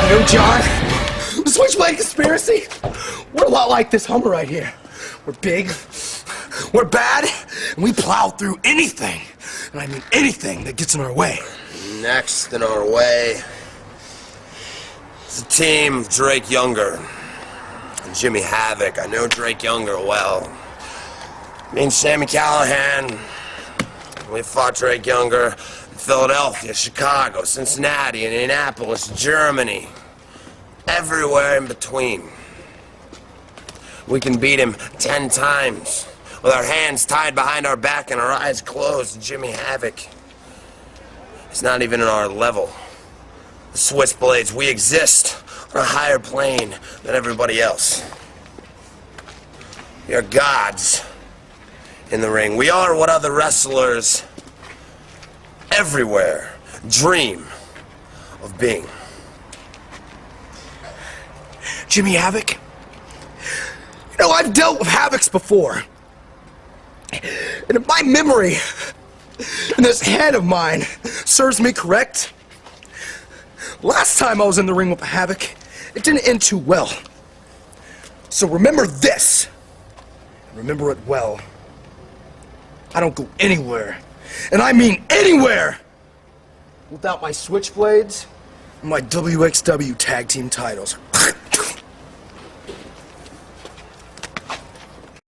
You know, Jon, the Switchblade Conspiracy, we're a lot like this Hummer right here. We're big, we're bad, and we plow through anything, and I mean anything that gets in our way. Next in our way is the team of Drake Younger and Jimmy Havoc. I know Drake Younger well. Me and Sami Callihan, we fought Drake Younger in Philadelphia, Chicago, Cincinnati, Indianapolis, Germany, everywhere in between. We can beat him 10 times with our hands tied behind our back and our eyes closed. Jimmy Havoc, it's not even in our level. The Switchblades, we exist on a higher plane than everybody else. We are gods in the ring. We are what other wrestlers everywhere dream of being. Jimmy Havoc, you know, I've dealt with Havocs before. And if my memory in this head of mine serves me correct, last time I was in the ring with Havoc, it didn't end too well. So remember this. Remember it well. I don't go anywhere, and I mean anywhere, without my Switchblades and my WXW tag team titles.